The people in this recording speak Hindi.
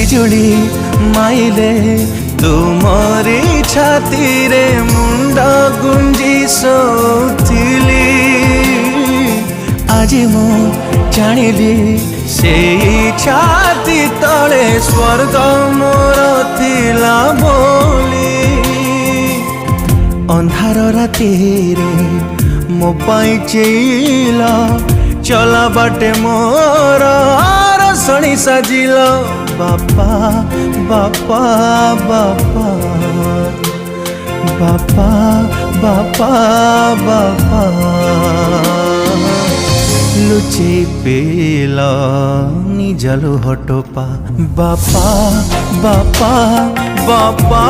बिजुली माइले तुमरी छाती रे मुंड गुंजी सोथिली आज मु जानिली से छाती तले स्वर्ग मोर थिला बोली अंधार राति रे मो पाई चेल चला बाटे मोर रसणी साजिल बापा बापा बापा बापा बापा बापा लुचे पेल निजलु हटोपा बापा बापा बापा